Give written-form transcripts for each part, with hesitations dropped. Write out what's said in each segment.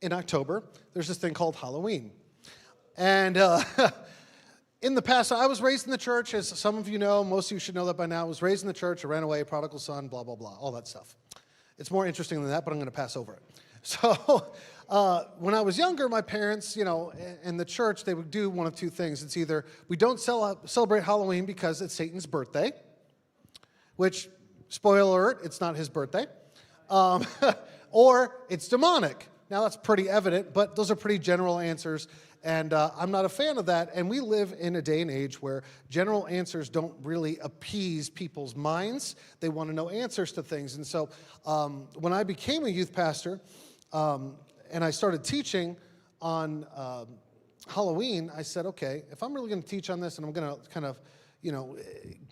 in October, there's this thing called Halloween. And in the past, I was raised in the church, as some of you know, most of you should know that by now. I was raised in the church, I ran away, prodigal son, blah, blah, blah, all that stuff. It's more interesting than that, but I'm going to pass over it. So when I was younger, my parents, in the church, they would do one of two things. It's either we don't celebrate Halloween because it's Satan's birthday, which, spoiler alert, it's not his birthday, or it's demonic. Now, that's pretty evident, but those are pretty general answers, and I'm not a fan of that. And we live in a day and age where general answers don't really appease people's minds. They want to know answers to things. And so when I became a youth pastor and I started teaching on Halloween, I said, okay, if I'm really going to teach on this and I'm going to kind of,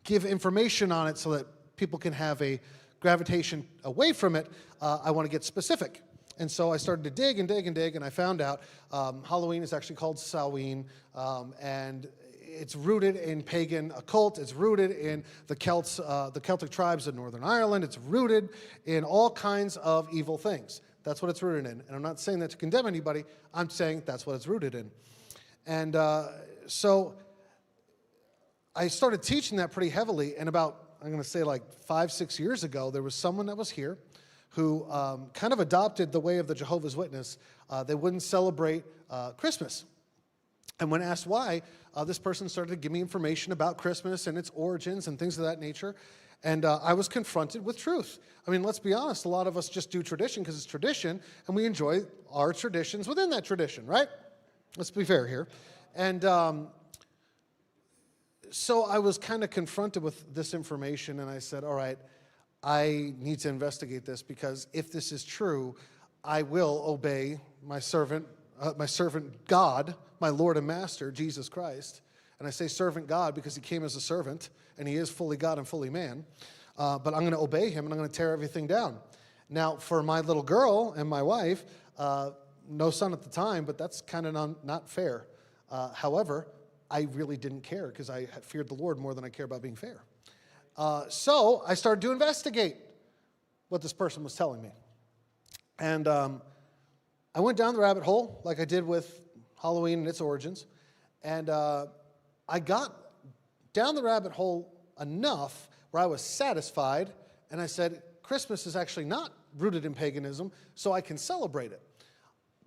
give information on it so that people can have a gravitation away from it, I want to get specific. And so I started to dig and dig and dig, and I found out Halloween is actually called Samhain, and it's rooted in pagan occult. It's rooted in the Celts, the Celtic tribes of Northern Ireland. It's rooted in all kinds of evil things. That's what it's rooted in. And I'm not saying that to condemn anybody. I'm saying that's what it's rooted in. And so I started teaching that pretty heavily, and about, I'm going to say like 5-6 years ago, there was someone that was here who kind of adopted the way of the Jehovah's Witness. They wouldn't celebrate Christmas. And when asked why, this person started to give me information about Christmas and its origins and things of that nature. And I was confronted with truth. I mean, let's be honest, a lot of us just do tradition because it's tradition, and we enjoy our traditions within that tradition, right? Let's be fair here. And so I was kind of confronted with this information, and I said, all right, I need to investigate this, because if this is true, I will obey my servant God, my Lord and Master, Jesus Christ. And I say servant God because he came as a servant, and he is fully God and fully man. But I'm going to obey him, and I'm going to tear everything down. Now, for my little girl and my wife, no son at the time, but that's kind of not fair. However, I really didn't care because I feared the Lord more than I care about being fair. So I started to investigate what this person was telling me. And I went down the rabbit hole like I did with Halloween and its origins. And I got down the rabbit hole enough where I was satisfied. And I said, Christmas is actually not rooted in paganism, so I can celebrate it.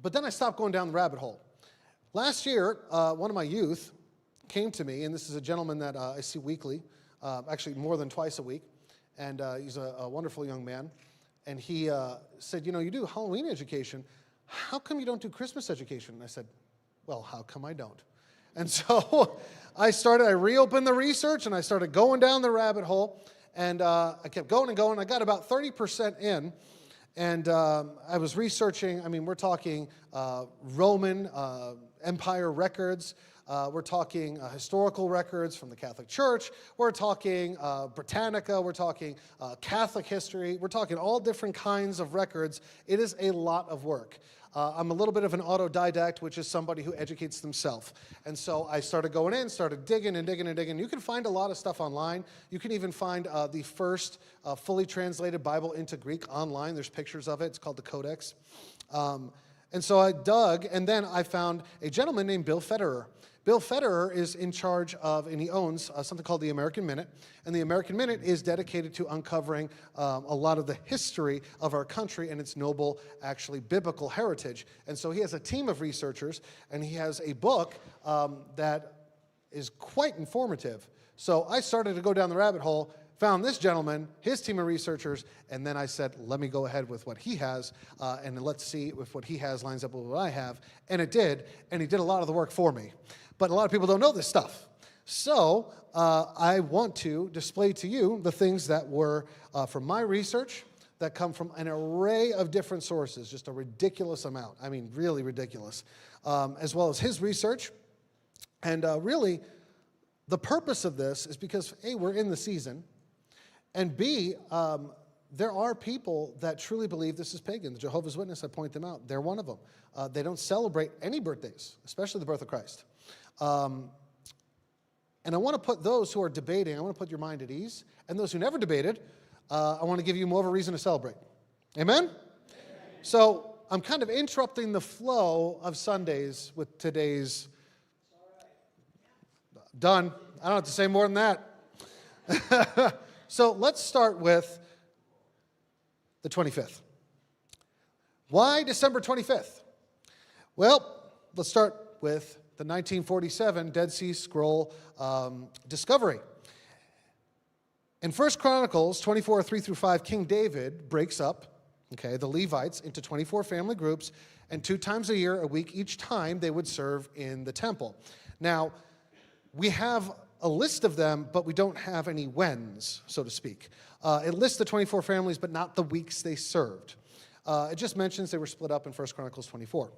But then I stopped going down the rabbit hole. Last year, one of my youth came to me, and this is a gentleman that I see weekly. Actually more than twice a week, and he's a wonderful young man. And he said, you do Halloween education. How come you don't do Christmas education? And I said, well, how come I don't? And so I reopened the research, and I started going down the rabbit hole, and I kept going and going. I got about 30% in, and I was researching. I mean, we're talking Roman Empire records. We're talking historical records from the Catholic Church. We're talking Britannica. We're talking Catholic history. We're talking all different kinds of records. It is a lot of work. I'm a little bit of an autodidact, which is somebody who educates themselves. And so I started going in, started digging and digging and digging. You can find a lot of stuff online. You can even find the first fully translated Bible into Greek online. There's pictures of it. It's called the Codex. And so I dug, and then I found a gentleman named Bill Federer. Bill Federer is in charge of, and he owns something called the American Minute. And the American Minute is dedicated to uncovering a lot of the history of our country and its noble, actually biblical heritage. And so he has a team of researchers, and he has a book that is quite informative. So I started to go down the rabbit hole, found this gentleman, his team of researchers, and then I said, let me go ahead with what he has, and let's see if what he has lines up with what I have. And it did, and he did a lot of the work for me. But a lot of people don't know this stuff. So I want to display to you the things that were from my research that come from an array of different sources, just a ridiculous amount. I mean, really ridiculous, as well as his research. And really, the purpose of this is because, A, we're in the season, and B, there are people that truly believe this is pagan. The Jehovah's Witness, I point them out. They're one of them. They don't celebrate any birthdays, especially the birth of Christ. And I want to put those who are debating, I want to put your mind at ease. And those who never debated, I want to give you more of a reason to celebrate. Amen? Amen. So I'm kind of interrupting the flow of Sundays with today's done. I don't have to say more than that. So let's start with the 25th. Why December 25th? Well, let's start with the 1947 Dead Sea Scroll discovery. In 1 Chronicles 24, 3 through 5, King David breaks up, the Levites into 24 family groups, and 2 times a year, a week each time, they would serve in the temple. Now, we have a list of them, but we don't have any whens, so to speak. It lists the 24 families, but not the weeks they served. It just mentions they were split up in 1 Chronicles 24.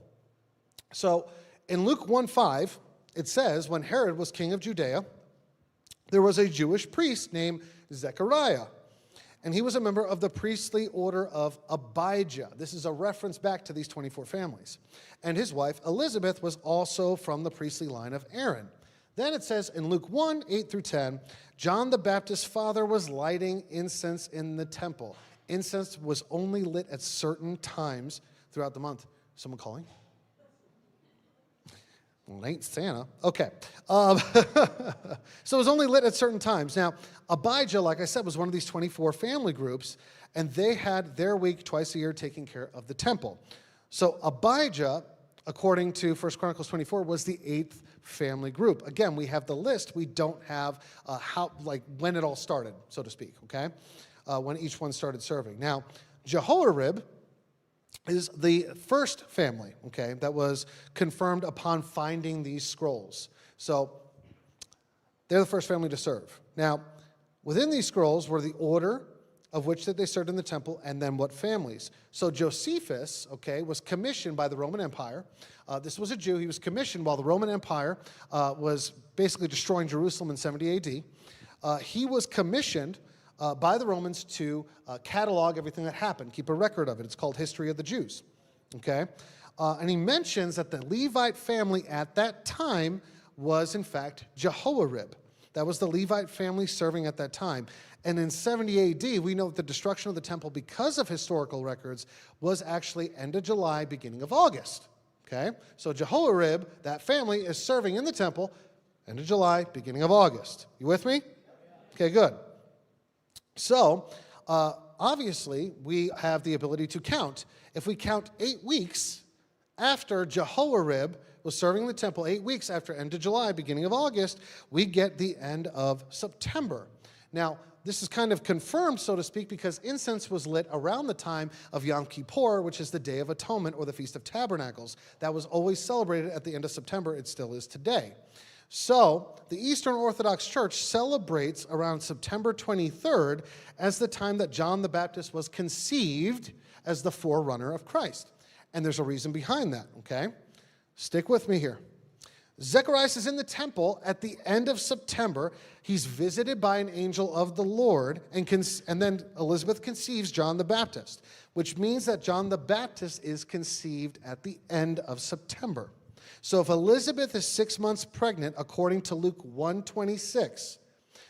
So in Luke 1:5, it says, when Herod was king of Judea, there was a Jewish priest named Zechariah, and he was a member of the priestly order of Abijah. This is a reference back to these 24 families. And his wife Elizabeth was also from the priestly line of Aaron. Then it says in Luke 1, 8 through 10, John the Baptist's father was lighting incense in the temple. Incense was only lit at certain times throughout the month. Someone calling? Well, it ain't Santa. Okay. So it was only lit at certain times. Now, Abijah, like I said, was one of these 24 family groups, and they had their week twice a year taking care of the temple. So Abijah, according to 1 Chronicles 24, was the 8th family group. Again, we have the list. We don't have when it all started, so to speak, okay? When each one started serving. Now, Jehoiarib is the first family, that was confirmed upon finding these scrolls. So they're the first family to serve. Now, within these scrolls were the order of which that they served in the temple, and then what families. So Josephus, was commissioned by the Roman Empire. This was a Jew. He was commissioned while the Roman Empire was basically destroying Jerusalem in 70 AD. He was commissioned by the Romans to catalog everything that happened, keep a record of it. It's called History of the Jews, and he mentions that the Levite family at that time was, in fact, Jehoiarib. That was the Levite family serving at that time. And in 70 AD, we know that the destruction of the temple, because of historical records, was actually end of July, beginning of August, So Jehoiarib, that family, is serving in the temple, end of July, beginning of August. You with me? Okay, good. So, obviously, we have the ability to count. If we count 8 weeks after Jehoiarib was serving in the temple, 8 weeks after end of July, beginning of August, we get the end of September. Now, this is kind of confirmed, so to speak, because incense was lit around the time of Yom Kippur, which is the Day of Atonement or the Feast of Tabernacles. That was always celebrated at the end of September. It still is today. So, the Eastern Orthodox Church celebrates around September 23rd as the time that John the Baptist was conceived as the forerunner of Christ. And there's a reason behind that, Stick with me here. Zacharias is in the temple at the end of September. He's visited by an angel of the Lord, and then Elizabeth conceives John the Baptist, which means that John the Baptist is conceived at the end of September. So if Elizabeth is 6 months pregnant, according to Luke 1:26,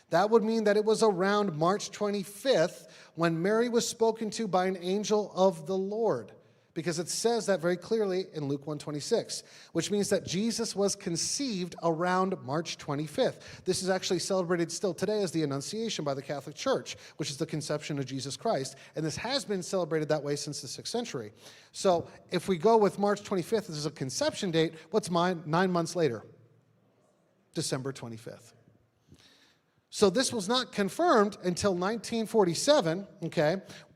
that would mean that it was around March 25th when Mary was spoken to by an angel of the Lord, because it says that very clearly in Luke 1:26, which means that Jesus was conceived around March 25th. This is actually celebrated still today as the Annunciation by the Catholic Church, which is the conception of Jesus Christ, and this has been celebrated that way since the 6th century. So if we go with March 25th as a conception date, what's 9 months later? December 25th. So this was not confirmed until 1947,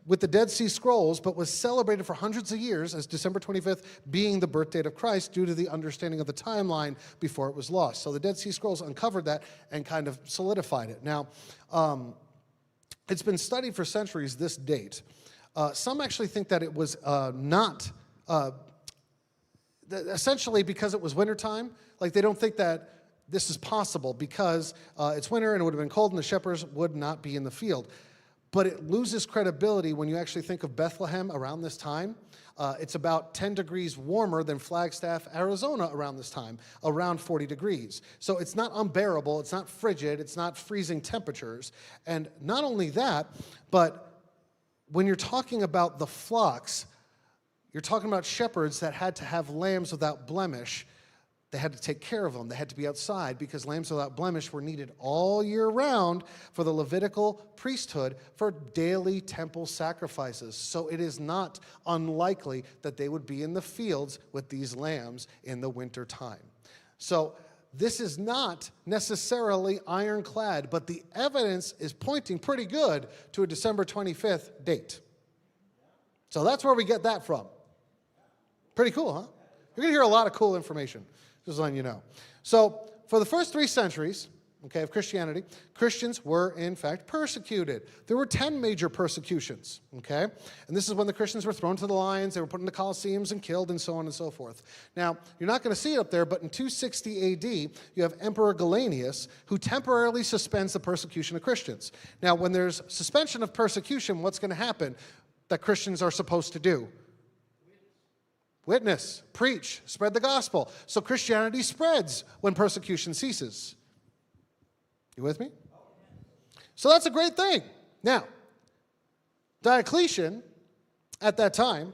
with the Dead Sea Scrolls, but was celebrated for hundreds of years as December 25th being the birth date of Christ due to the understanding of the timeline before it was lost. So the Dead Sea Scrolls uncovered that and kind of solidified it. Now, it's been studied for centuries, this date. Some actually think that it was not, essentially because it was wintertime. Like, they don't think that this is possible because it's winter and it would have been cold and the shepherds would not be in the field. But it loses credibility when you actually think of Bethlehem around this time. It's about 10 degrees warmer than Flagstaff, Arizona around this time, around 40 degrees. So it's not unbearable, it's not frigid, it's not freezing temperatures. And not only that, but when you're talking about the flocks, You're talking about shepherds that had to have lambs without blemish. They had to take care of them. They had to be outside because lambs without blemish were needed all year round for the Levitical priesthood for daily temple sacrifices. So it is not unlikely that they would be in the fields with these lambs in the winter time. So this is not necessarily ironclad, but the evidence is pointing pretty good to a December 25th date. So that's where we get that from. Pretty cool, huh? You're going to hear a lot of cool information. Just letting you know. So, for the first 3 centuries, of Christianity, Christians were, in fact, persecuted. There were 10 major persecutions, And this is when the Christians were thrown to the lions, they were put into colosseums and killed, and so on and so forth. Now, you're not going to see it up there, but in 260 AD, you have Emperor Gallienus, who temporarily suspends the persecution of Christians. Now, when there's suspension of persecution, what's going to happen that Christians are supposed to do? Witness, preach, spread the gospel. So Christianity spreads when persecution ceases. You with me? So that's a great thing. Now, Diocletian, at that time,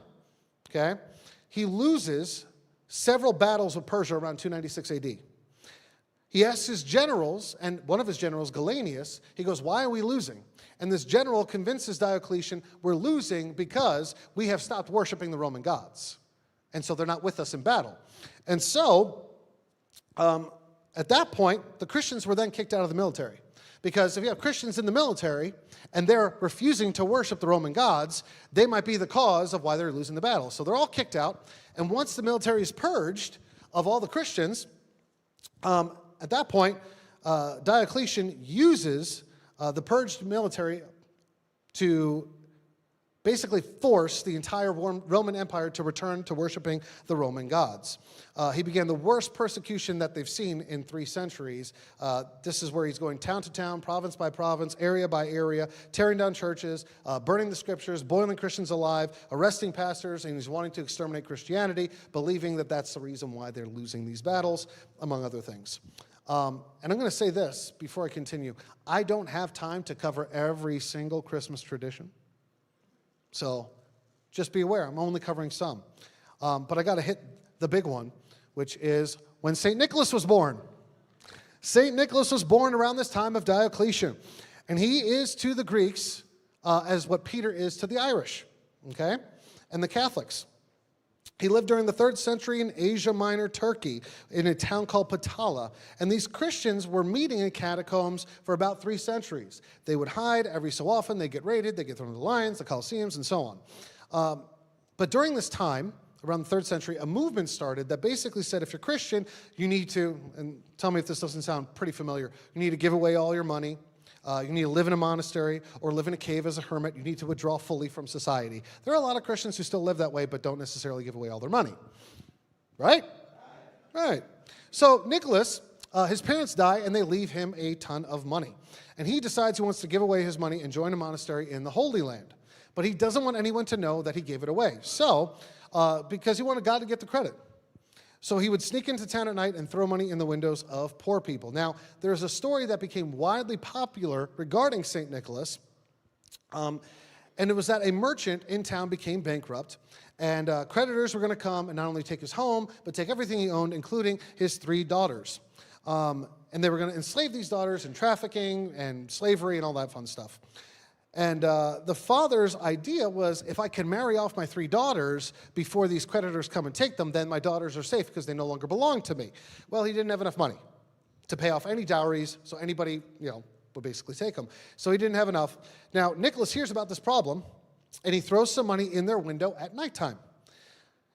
he loses several battles with Persia around 296 AD. He asks his generals, and one of his generals, Gallienus, he goes, why are we losing? And this general convinces Diocletian, we're losing because we have stopped worshiping the Roman gods. And so they're not with us in battle. And so, at that point, the Christians were then kicked out of the military. Because if you have Christians in the military, and they're refusing to worship the Roman gods, they might be the cause of why they're losing the battle. So they're all kicked out. And once the military is purged of all the Christians, at that point, Diocletian uses the purged military to basically force the entire Roman Empire to return to worshiping the Roman gods. He began the worst persecution that they've seen in 3 centuries. This is where he's going town to town, province by province, area by area, tearing down churches, burning the scriptures, boiling Christians alive, arresting pastors, and he's wanting to exterminate Christianity, believing that that's the reason why they're losing these battles, among other things. And I'm going to say this before I continue. I don't have time to cover every single Christmas tradition. So just be aware, I'm only covering some. But I got to hit the big one, which is when St. Nicholas was born. St. Nicholas was born around this time of Diocletian. And he is to the Greeks as what Peter is to the Irish, and the Catholics. He lived during the 3rd century in Asia Minor, Turkey, in a town called Patala. And these Christians were meeting in catacombs for about 3 centuries. They would hide every so often. They'd get raided. They'd get thrown to the lions, the colosseums, and so on. But during this time, around the 3rd century, a movement started that basically said if you're Christian, you need to, and tell me if this doesn't sound pretty familiar, you need to give away all your money. You need to live in a monastery or live in a cave as a hermit. You need to withdraw fully from society. There are a lot of Christians who still live that way but don't necessarily give away all their money. Right? Right. So Nicholas, his parents die and they leave him a ton of money. And he decides he wants to give away his money and join a monastery in the Holy Land. But he doesn't want anyone to know that he gave it away. So, because he wanted God to get the credit. So he would sneak into town at night and throw money in the windows of poor people. Now, there's a story that became widely popular regarding St. Nicholas, and it was that a merchant in town became bankrupt, and creditors were going to come and not only take his home, but take everything he owned, including his 3 daughters. And they were going to enslave these daughters in trafficking and slavery and all that fun stuff. And the father's idea was, if I can marry off my 3 daughters before these creditors come and take them, then my daughters are safe because they no longer belong to me. Well, he didn't have enough money to pay off any dowries, so anybody, would basically take them. So he didn't have enough. Now, Nicholas hears about this problem, and he throws some money in their window at nighttime.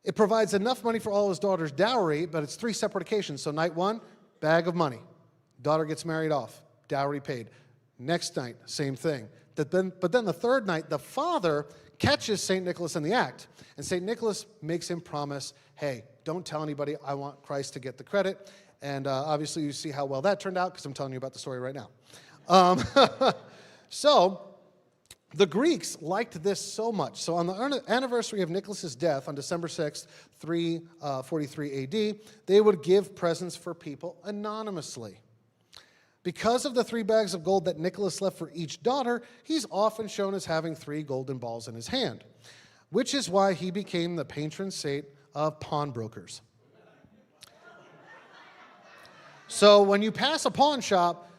It provides enough money for all his daughter's dowry, but it's 3 separate occasions. So night 1, bag of money. Daughter gets married off, dowry paid. Next night, same thing. But then the 3rd night, the father catches St. Nicholas in the act. And St. Nicholas makes him promise, hey, don't tell anybody. I want Christ to get the credit. And obviously you see how well that turned out because I'm telling you about the story right now. So the Greeks liked this so much. So on the anniversary of Nicholas's death on December 6th, 343 AD, they would give presents for people anonymously. Because of the 3 bags of gold that Nicholas left for each daughter, he's often shown as having 3 golden balls in his hand. which is why he became the patron saint of pawnbrokers. So when you pass a pawn shop,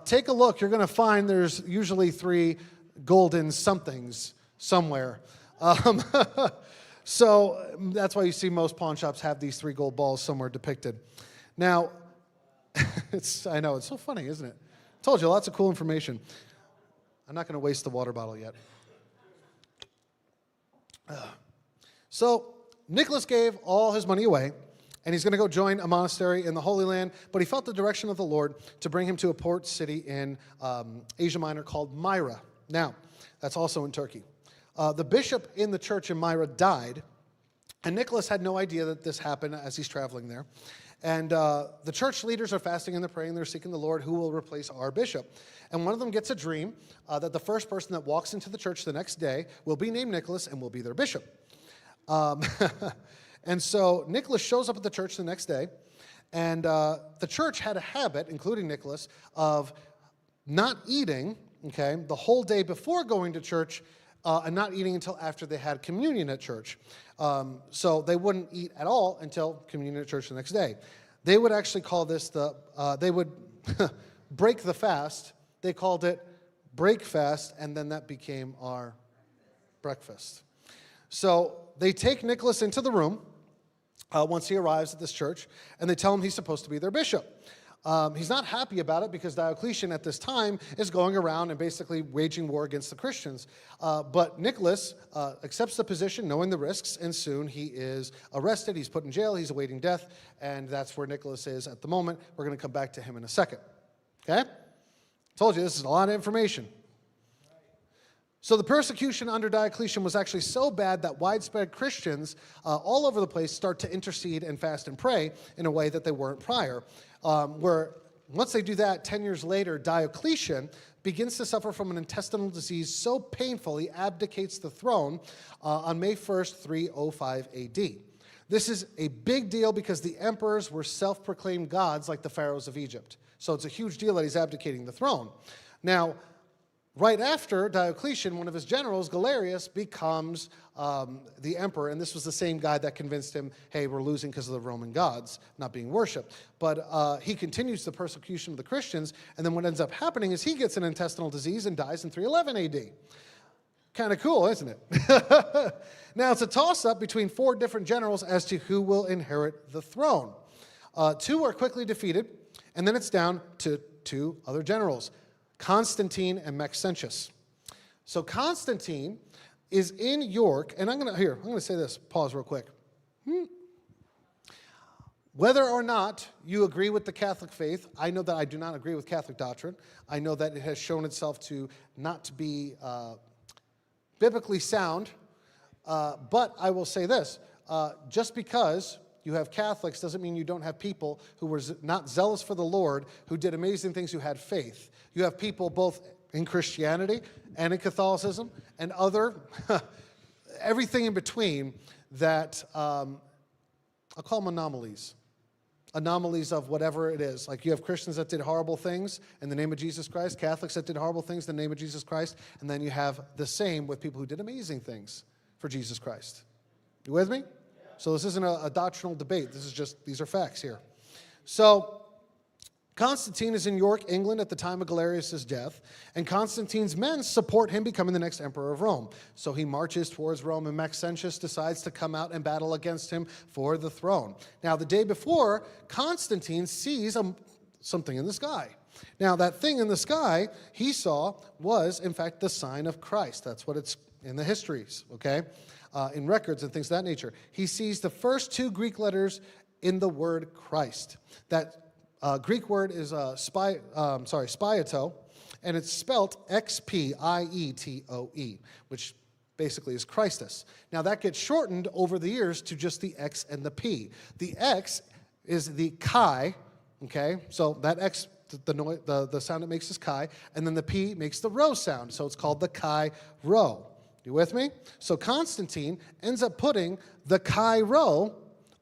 take a look. You're going to find there's usually 3 golden somethings somewhere. So that's why you see most pawn shops have these 3 gold balls somewhere depicted. Now, I know, it's so funny, isn't it? I told you, lots of cool information. I'm not going to waste the water bottle yet. So Nicholas gave all his money away, and he's going to go join a monastery in the Holy Land, but he felt the direction of the Lord to bring him to a port city in Asia Minor called Myra. Now, that's also in Turkey. The bishop in the church in Myra died, and Nicholas had no idea that this happened as he's traveling there. And the church leaders are fasting and they're praying, they're seeking the Lord, who will replace our bishop. And one of them gets a dream that the first person that walks into the church the next day will be named Nicholas and will be their bishop. And so Nicholas shows up at the church the next day, and the church had a habit, including Nicholas, of not eating, okay, the whole day before going to church, and not eating until after they had communion at church. So they wouldn't eat at all until communion at church the next day. They would actually call this they would break the fast. They called it break fast, and then that became our breakfast. So they take Nicholas into the room once he arrives at this church, and they tell him he's supposed to be their bishop. He's not happy about it because Diocletian at this time is going around and basically waging war against the Christians. But Nicholas accepts the position, knowing the risks, and soon he is arrested. He's put in jail. He's awaiting death, and that's where Nicholas is at the moment. We're going to come back to him in a second. Okay? Told you, this is a lot of information. So the persecution under Diocletian was actually so bad that widespread Christians all over the place start to intercede and fast and pray in a way that they weren't prior. Where once they do that, 10 years later, Diocletian begins to suffer from an intestinal disease so painful he abdicates the throne on May 1st, 305 AD. This is a big deal because the emperors were self-proclaimed gods like the pharaohs of Egypt. So it's a huge deal that he's abdicating the throne. Now, right after Diocletian, one of his generals, Galerius, becomes the emperor, and this was the same guy that convinced him, hey, we're losing because of the Roman gods not being worshipped. But he continues the persecution of the Christians, and then what ends up happening is he gets an intestinal disease and dies in 311 AD. Kind of cool, isn't it? Now, it's a toss-up between 4 different generals as to who will inherit the throne. 2 are quickly defeated, and then it's down to 2 other generals, Constantine and Maxentius. So Constantine is in York, and I'm going to say this, pause real quick. Whether or not you agree with the Catholic faith, I know that I do not agree with Catholic doctrine. I know that it has shown itself to not be biblically sound, but I will say this, just because you have Catholics doesn't mean you don't have people who were not zealous for the Lord, who did amazing things, who had faith. You have people both in Christianity and in Catholicism and other, everything in between that, I'll call them anomalies. Anomalies of whatever it is. Like you have Christians that did horrible things in the name of Jesus Christ, Catholics that did horrible things in the name of Jesus Christ, and then you have the same with people who did amazing things for Jesus Christ. You with me? So this isn't a doctrinal debate. This is just, these are facts here. So Constantine is in York, England at the time of Galerius' death, and Constantine's men support him becoming the next emperor of Rome. So he marches towards Rome, and Maxentius decides to come out and battle against him for the throne. Now, the day before, Constantine sees something in the sky. Now, that thing in the sky he saw was, in fact, the sign of Christ. That's what it's in the histories, okay? In records and things of that nature. He sees the first 2 Greek letters in the word Christ. That Greek word is spieto, and it's spelt X-P-I-E-T-O-E, which basically is Christus. Now that gets shortened over the years to just the X and the P. The X is the chi, okay? So that X, the sound it makes is chi, and then the P makes the rho sound, so it's called the chi rho. You with me? So Constantine ends up putting the chi rho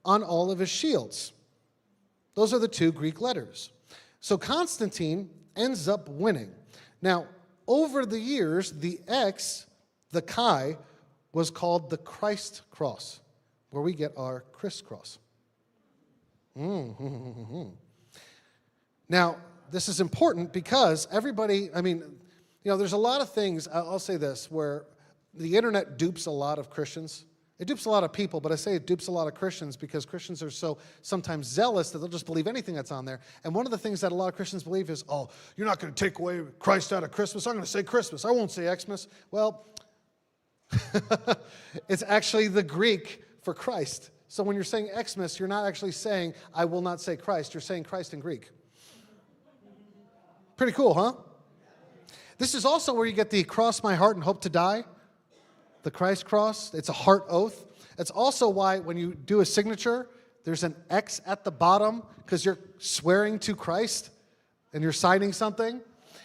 on all of his shields. Those are the 2 Greek letters. So Constantine ends up winning. Now, over the years, the X, the chi, was called the Christ cross, where we get our crisscross. Now, this is important because everybody, there's a lot of things, I'll say this, where the internet dupes a lot of Christians. It dupes a lot of people, but I say it dupes a lot of Christians because Christians are so sometimes zealous that they'll just believe anything that's on there. And one of the things that a lot of Christians believe is, oh, you're not going to take away Christ out of Christmas. I'm going to say Christmas. I won't say Xmas. Well, it's actually the Greek for Christ. So when you're saying Xmas, you're not actually saying, I will not say Christ. You're saying Christ in Greek. Pretty cool, huh? This is also where you get the cross my heart and hope to die. The Christ cross. It's a heart oath. It's also why when you do a signature, there's an X at the bottom because you're swearing to Christ and you're signing something.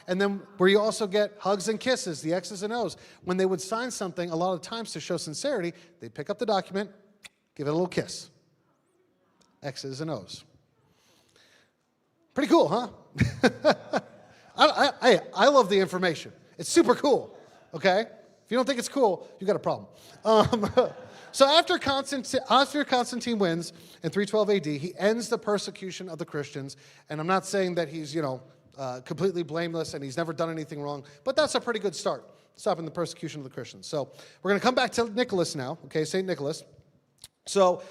And then where you also get hugs and kisses, the X's and O's. When they would sign something, a lot of times to show sincerity, they pick up the document, give it a little kiss. X's and O's. Pretty cool, huh? I love the information. It's super cool, okay? If you don't think it's cool, you got a problem. So after Constantine wins in 312 AD, he ends the persecution of the Christians. And I'm not saying that he's, completely blameless and he's never done anything wrong, but that's a pretty good start, stopping the persecution of the Christians. So we're going to come back to Nicholas now, okay, St. Nicholas. So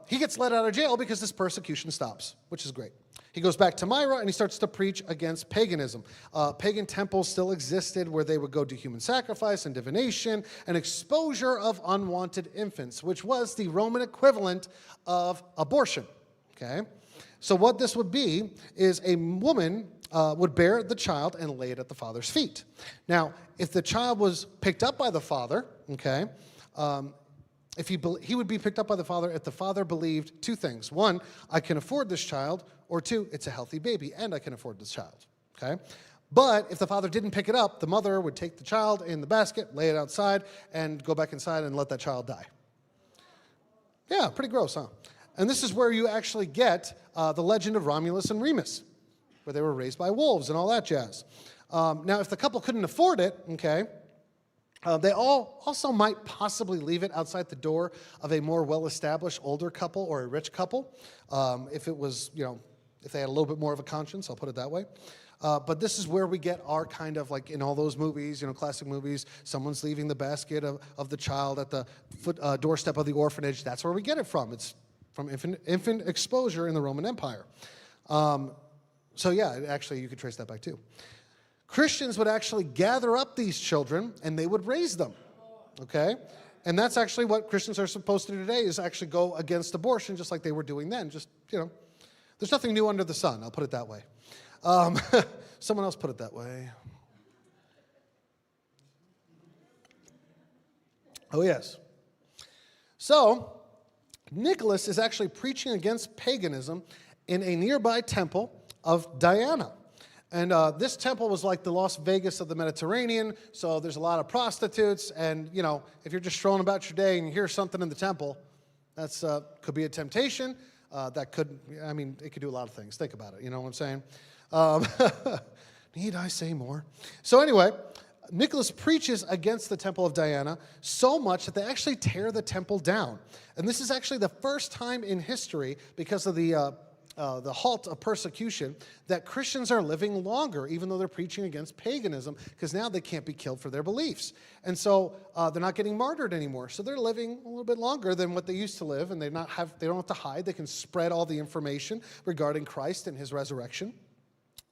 he gets let out of jail because this persecution stops, which is great. He goes back to Myra and he starts to preach against paganism. Pagan temples still existed where they would go do human sacrifice and divination and exposure of unwanted infants, which was the Roman equivalent of abortion. Okay? So what this would be is a woman would bear the child and lay it at the father's feet. Now, if the child was picked up by the father, okay, he would be picked up by the father if the father believed two things. One, I can afford this child, or two, it's a healthy baby and I can afford this child, okay? But if the father didn't pick it up, the mother would take the child in the basket, lay it outside, and go back inside and let that child die. Yeah, pretty gross, huh? And this is where you actually get the legend of Romulus and Remus, where they were raised by wolves and all that jazz. Now, if the couple couldn't afford it, okay, they all also might possibly leave it outside the door of a more well-established older couple or a rich couple, if it was, if they had a little bit more of a conscience, I'll put it that way. But this is where we get our kind of, like in all those movies, classic movies, someone's leaving the basket of the child at the doorstep of the orphanage. That's where we get it from. It's from infant exposure in the Roman Empire. So yeah, actually you could trace that back too. Christians would actually gather up these children and they would raise them, okay? And that's actually what Christians are supposed to do today, is actually go against abortion just like they were doing then. Just, there's nothing new under the sun, I'll put it that way. Someone else put it that way. Oh, yes. So, Nicholas is actually preaching against paganism in a nearby temple of Diana. And this temple was like the Las Vegas of the Mediterranean, so there's a lot of prostitutes, and, if you're just strolling about your day and you hear something in the temple, that's could be a temptation. It could do a lot of things. Think about it, you know what I'm saying? Need I say more? So anyway, Nicholas preaches against the temple of Diana so much that they actually tear the temple down. And this is actually the first time in history, because of the halt of persecution, that Christians are living longer, even though they're preaching against paganism, because now they can't be killed for their beliefs. And so they're not getting martyred anymore. So they're living a little bit longer than what they used to live, and they don't have to hide. They can spread all the information regarding Christ and his resurrection.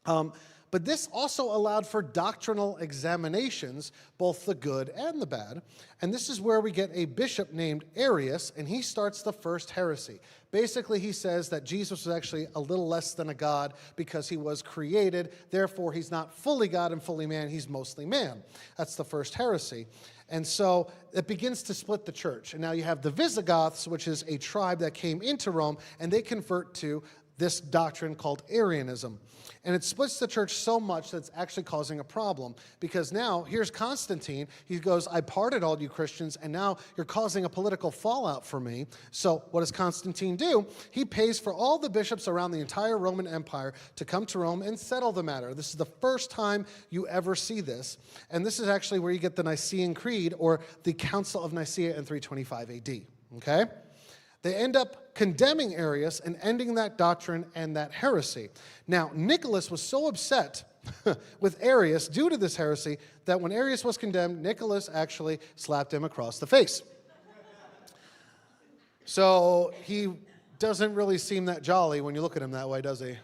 But this also allowed for doctrinal examinations, both the good and the bad. And this is where we get a bishop named Arius, and he starts the first heresy. Basically, he says that Jesus was actually a little less than a god because he was created. Therefore, he's not fully God and fully man. He's mostly man. That's the first heresy. And so it begins to split the church. And now you have the Visigoths, which is a tribe that came into Rome, and they convert to this doctrine called Arianism. And it splits the church so much that it's actually causing a problem. Because now, here's Constantine. He goes, I pardoned all you Christians, and now you're causing a political fallout for me. So what does Constantine do? He pays for all the bishops around the entire Roman Empire to come to Rome and settle the matter. This is the first time you ever see this. And this is actually where you get the Nicene Creed, or the Council of Nicaea in 325 AD. Okay? They end up condemning Arius and ending that doctrine and that heresy. Now, Nicholas was so upset with Arius due to this heresy that when Arius was condemned, Nicholas actually slapped him across the face. So he doesn't really seem that jolly when you look at him that way, does he?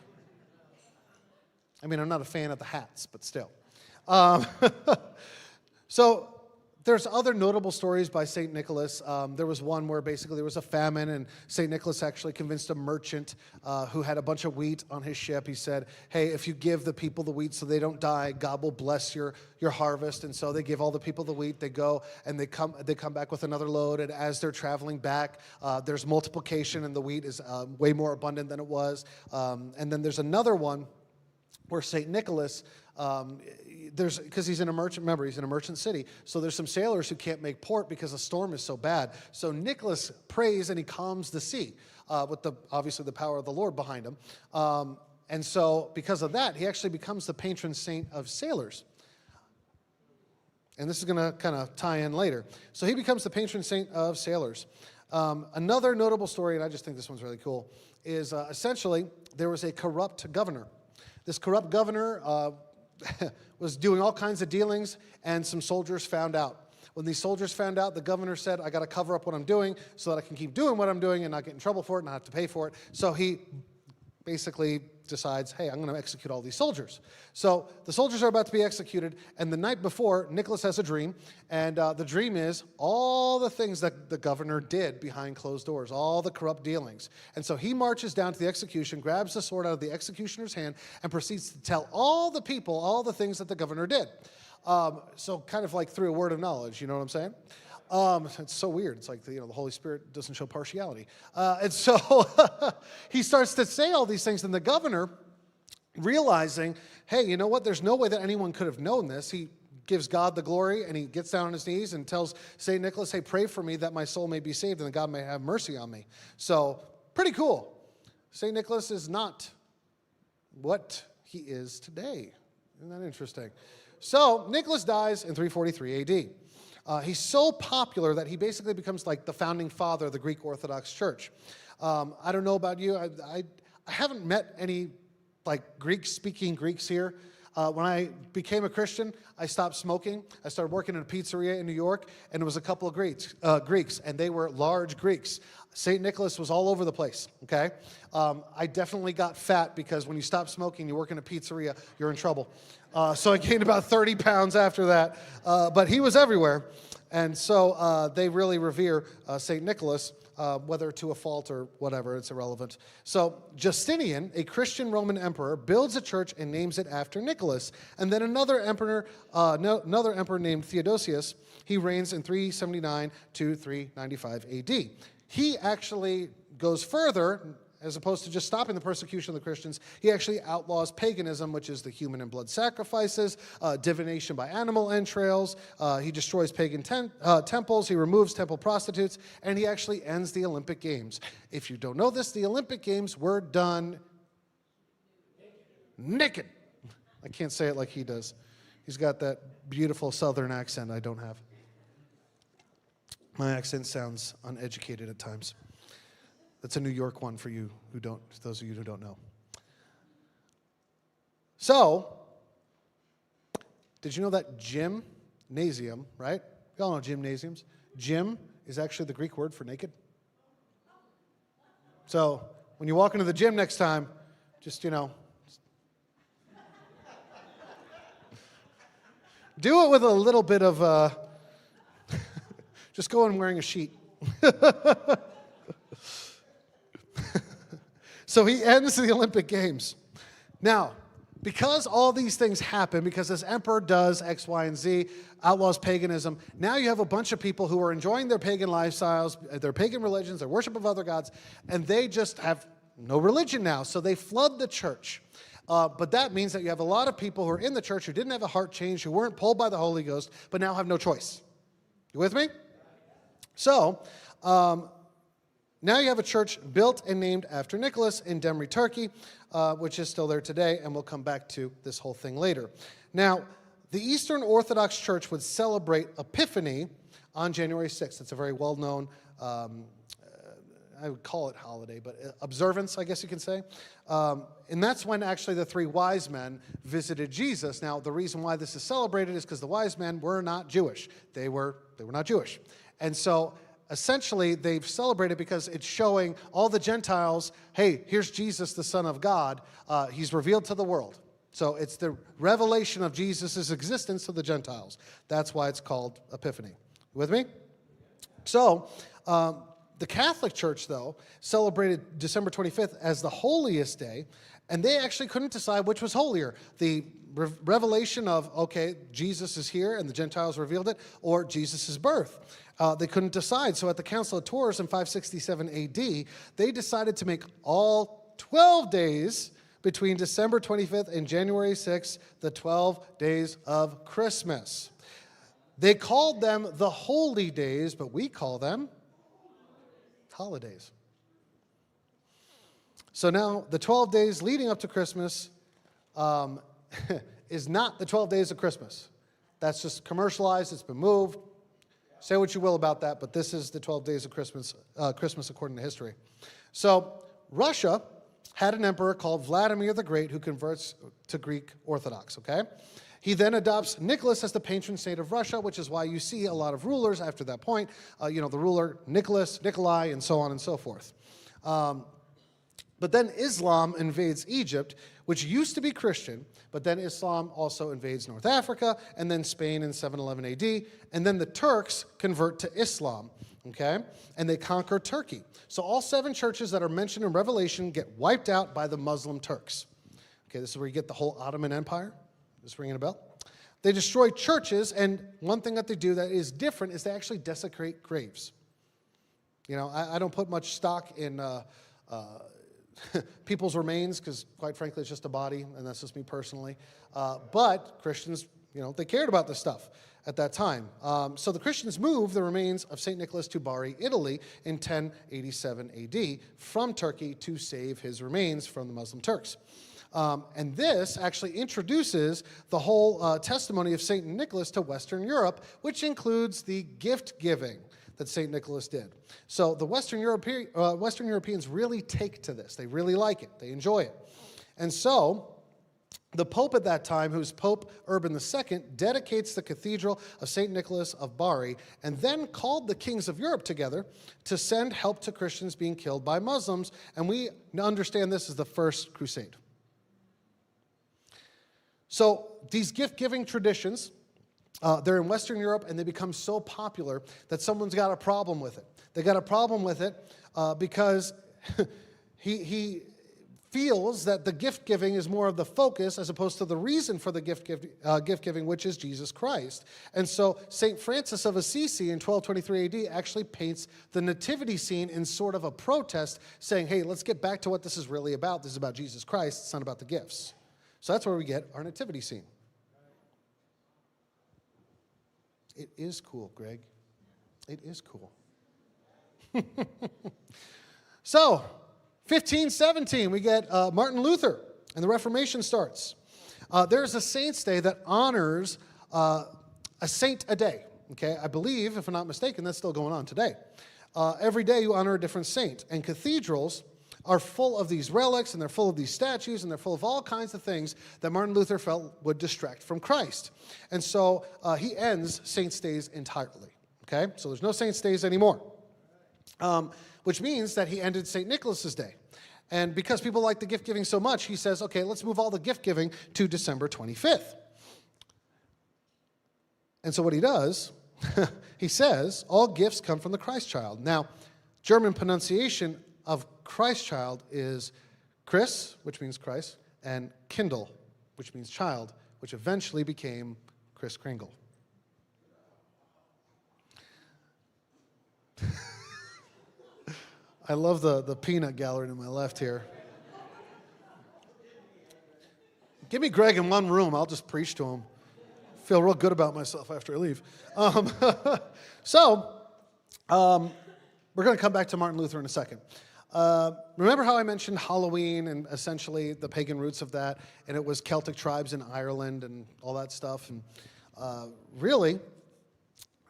I mean, I'm not a fan of the hats, but still. So there's other notable stories by St. Nicholas. There was one where basically there was a famine, and St. Nicholas actually convinced a merchant who had a bunch of wheat on his ship. He said, hey, if you give the people the wheat so they don't die, God will bless your harvest. And so they give all the people the wheat. They go and they come back with another load. And as they're traveling back, there's multiplication, and the wheat is way more abundant than it was. And then there's another one where St. Nicholas, because he's in a merchant, remember, he's in a merchant city, so there's some sailors who can't make port because the storm is so bad. So Nicholas prays and he calms the sea with obviously the power of the Lord behind him. And so because of that, he actually becomes the patron saint of sailors. And this is going to kind of tie in later. So he becomes the patron saint of sailors. Another notable story, and I just think this one's really cool, is essentially there was a corrupt governor. This corrupt governor was doing all kinds of dealings, and some soldiers found out. When these soldiers found out, the governor said, I got to cover up what I'm doing so that I can keep doing what I'm doing and not get in trouble for it and not have to pay for it. So he basically decides, hey, I'm going to execute all these soldiers. So the soldiers are about to be executed, and the night before, Nicholas has a dream, and the dream is all the things that the governor did behind closed doors, all the corrupt dealings. And so he marches down to the execution, grabs the sword out of the executioner's hand, and proceeds to tell all the people all the things that the governor did. So kind of like through a word of knowledge, you know what I'm saying? It's so weird. It's like, the Holy Spirit doesn't show partiality. And so he starts to say all these things, and the governor, realizing, hey, you know what? There's no way that anyone could have known this. He gives God the glory, and he gets down on his knees and tells St. Nicholas, hey, pray for me that my soul may be saved and that God may have mercy on me. So pretty cool. St. Nicholas is not what he is today. Isn't that interesting? So Nicholas dies in 343 AD. He's so popular that he basically becomes like the founding father of the Greek Orthodox Church. I don't know about you. I haven't met any like Greek-speaking Greeks here. When I became a Christian, I stopped smoking. I started working in a pizzeria in New York, and it was a couple of Greeks, and they were large Greeks. St. Nicholas was all over the place, okay? I definitely got fat because when you stop smoking, you work in a pizzeria, you're in trouble. So I gained about 30 pounds after that, but he was everywhere. And so they really revere St. Nicholas, whether to a fault or whatever, it's irrelevant. So Justinian, a Christian Roman emperor, builds a church and names it after Nicholas. And then another emperor named Theodosius, he reigns in 379 to 395 AD. He actually goes further. As opposed to just stopping the persecution of the Christians, he actually outlaws paganism, which is the human and blood sacrifices, divination by animal entrails. He destroys pagan temples. He removes temple prostitutes, and he actually ends the Olympic Games. If you don't know this, the Olympic Games were done naked. I can't say it like he does. He's got that beautiful southern accent I don't have. My accent sounds uneducated at times. That's a New York one for you who don't, those of you who don't know. So, did you know that gymnasium, right? You all know gymnasiums. Gym is actually the Greek word for naked. So, when you walk into the gym next time, just, do it with a little bit of, just go in wearing a sheet. So he ends the Olympic Games. Now, because all these things happen, because this emperor does X, Y, and Z, outlaws paganism, now you have a bunch of people who are enjoying their pagan lifestyles, their pagan religions, their worship of other gods, and they just have no religion now, so they flood the church. But that means that you have a lot of people who are in the church who didn't have a heart change, who weren't pulled by the Holy Ghost, but now have no choice. You with me? So, now you have a church built and named after Nicholas in Demre, Turkey, which is still there today, and we'll come back to this whole thing later. Now, the Eastern Orthodox Church would celebrate Epiphany on January 6th. It's a very well-known, I would call it holiday, but observance, I guess you can say. And that's when actually the three wise men visited Jesus. Now, the reason why this is celebrated is because the wise men were not Jewish. They were not Jewish. And so, essentially, they've celebrated because it's showing all the Gentiles, hey, here's Jesus, the Son of God. He's revealed to the world. So it's the revelation of Jesus' existence to the Gentiles. That's why it's called Epiphany. With me? So, the Catholic Church, though, celebrated December 25th as the holiest day, and they actually couldn't decide which was holier. The revelation of, okay, Jesus is here and the Gentiles revealed it, or Jesus' birth. They couldn't decide. So at the Council of Tours in 567 AD, they decided to make all 12 days between December 25th and January 6th the 12 days of Christmas. They called them the holy days, but we call them holidays. So now the 12 days leading up to Christmas is not the 12 days of Christmas. That's just commercialized. It's been moved. Say what you will about that, but this is the 12 days of Christmas, Christmas according to history. So Russia had an emperor called Vladimir the Great who converts to Greek Orthodox, okay? He then adopts Nicholas as the patron saint of Russia, which is why you see a lot of rulers after that point. The ruler Nicholas, Nikolai, and so on and so forth. But then Islam invades Egypt, which used to be Christian, but then Islam also invades North Africa, and then Spain in 711 AD, and then the Turks convert to Islam, okay? And they conquer Turkey. So all 7 churches that are mentioned in Revelation get wiped out by the Muslim Turks. Okay, this is where you get the whole Ottoman Empire. Is this ringing a bell? They destroy churches, and one thing that they do that is different is they actually desecrate graves. You know, I don't put much stock in people's remains because, quite frankly, it's just a body, and that's just me personally. But Christians, they cared about this stuff at that time. So the Christians moved the remains of St. Nicholas to Bari, Italy in 1087 AD from Turkey to save his remains from the Muslim Turks. And this actually introduces the whole testimony of St. Nicholas to Western Europe, which includes the gift giving that St. Nicholas did. So the Western Europeans really take to this. They really like it. They enjoy it. And so the Pope at that time, who's Pope Urban II, dedicates the Cathedral of St. Nicholas of Bari and then called the kings of Europe together to send help to Christians being killed by Muslims. And we understand this as the First Crusade. So these gift-giving traditions, they're in Western Europe, and they become so popular that someone's got a problem with it. They got a problem with it because he feels that the gift-giving is more of the focus as opposed to the reason for the gift-giving, which is Jesus Christ. And so St. Francis of Assisi in 1223 AD actually paints the nativity scene in sort of a protest, saying, hey, let's get back to what this is really about. This is about Jesus Christ. It's not about the gifts. So that's where we get our nativity scene. It is cool, Greg. It is cool. So, 1517, we get Martin Luther, and the Reformation starts. There's a saint's day that honors a saint a day. Okay, I believe, if I'm not mistaken, that's still going on today. Every day you honor a different saint, and cathedrals are full of these relics, and they're full of these statues, and they're full of all kinds of things that Martin Luther felt would distract from Christ. And so he ends saints' days entirely. Okay, so there's no saints' days anymore, which means that he ended St. Nicholas's Day. And because people like the gift-giving so much, he says, okay, let's move all the gift-giving to December 25th. And so what he does, he says, all gifts come from the Christ child. Now, German pronunciation of Christ child is Chris, which means Christ, and Kindle, which means child, which eventually became Kris Kringle. I love the peanut gallery to my left here. Give me Greg in one room. I'll just preach to him. Feel real good about myself after I leave. So, we're going to come back to Martin Luther in a second. Remember how I mentioned Halloween and essentially the pagan roots of that, and it was Celtic tribes in Ireland and all that stuff. And really,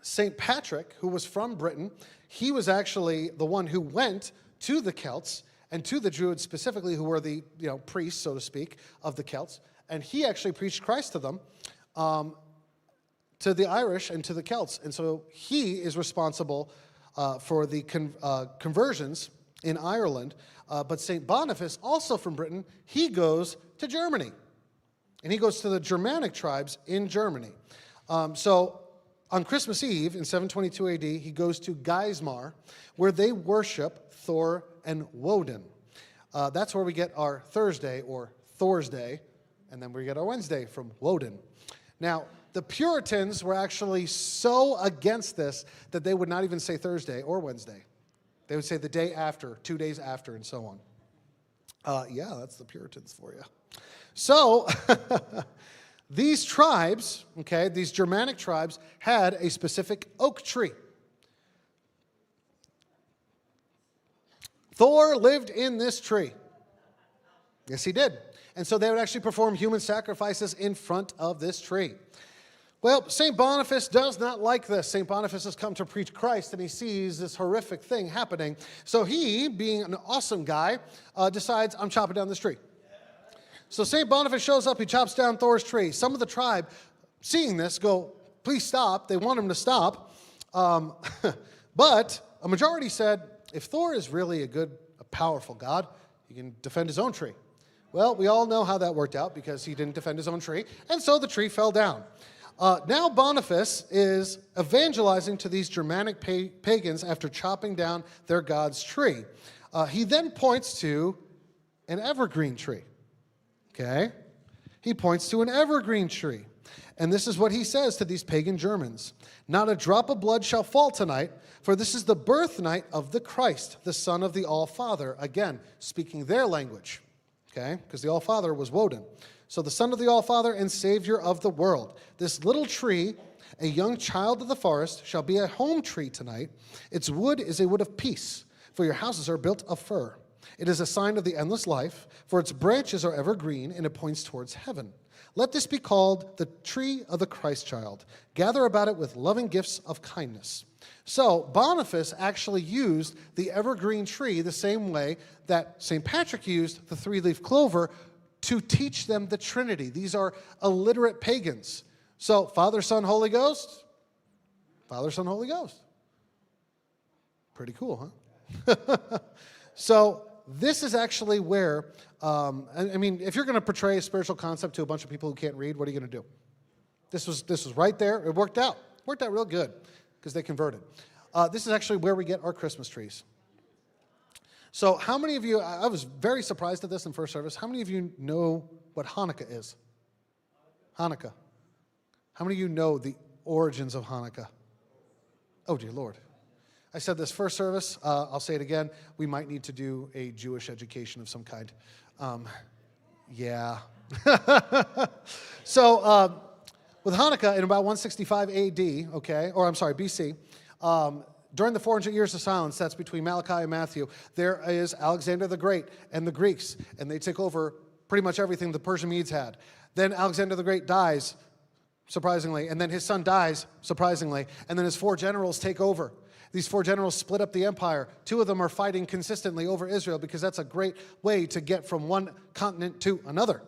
St. Patrick, who was from Britain, he was actually the one who went to the Celts and to the Druids specifically, who were the priests, so to speak, of the Celts. And he actually preached Christ to them, to the Irish and to the Celts. And so he is responsible for the conversions in Ireland. But St. Boniface, also from Britain, he goes to Germany. And he goes to the Germanic tribes in Germany. So on Christmas Eve in 722 AD, he goes to Geismar, where they worship Thor and Woden. That's where we get our Thursday or Thor's Day, and then we get our Wednesday from Woden. Now, the Puritans were actually so against this that they would not even say Thursday or Wednesday. They would say the day after, 2 days after, and so on. Yeah, that's the Puritans for you. So, these tribes, okay, these Germanic tribes, had a specific oak tree. Thor lived in this tree. Yes, he did. And so they would actually perform human sacrifices in front of this tree. Well, St. Boniface does not like this. St. Boniface has come to preach Christ, and he sees this horrific thing happening. So he, being an awesome guy, decides, I'm chopping down this tree. So St. Boniface shows up, he chops down Thor's tree. Some of the tribe, seeing this, go, please stop. They want him to stop. But a majority said, if Thor is really a powerful god, he can defend his own tree. Well, we all know how that worked out because he didn't defend his own tree, and so the tree fell down. Now Boniface is evangelizing to these Germanic pagans after chopping down their god's tree. He then points to an evergreen tree. Okay? He points to an evergreen tree. And this is what he says to these pagan Germans. Not a drop of blood shall fall tonight, for this is the birth night of the Christ, the Son of the All-Father. Again, speaking their language. Okay? Because the All-Father was Woden. So the Son of the All-Father and Savior of the world. This little tree, a young child of the forest, shall be a home tree tonight. Its wood is a wood of peace, for your houses are built of fir. It is a sign of the endless life, for its branches are ever green, and it points towards heaven. Let this be called the tree of the Christ child. Gather about it with loving gifts of kindness. So Boniface actually used the evergreen tree the same way that St. Patrick used the three-leaf clover to teach them the Trinity. These are illiterate pagans. So Father, Son, Holy Ghost. Father, Son, Holy Ghost. Pretty cool, huh? So this is actually where, if you're going to portray a spiritual concept to a bunch of people who can't read, what are you going to do? This was right there. It worked out. Worked out real good because they converted. This is actually where we get our Christmas trees. So how many of you, I was very surprised at this in first service, how many of you know what Hanukkah is? Hanukkah. How many of you know the origins of Hanukkah? Oh, dear Lord. I said this first service, I'll say it again, we might need to do a Jewish education of some kind. Yeah. So with Hanukkah in about 165 AD, BC, during the 400 years of silence, that's between Malachi and Matthew, there is Alexander the Great and the Greeks, and they take over pretty much everything the Persian Medes had. Then Alexander the Great dies, surprisingly, and then his son dies, surprisingly, and then his 4 generals take over. These 4 generals split up the empire. 2 of them are fighting consistently over Israel because that's a great way to get from one continent to another.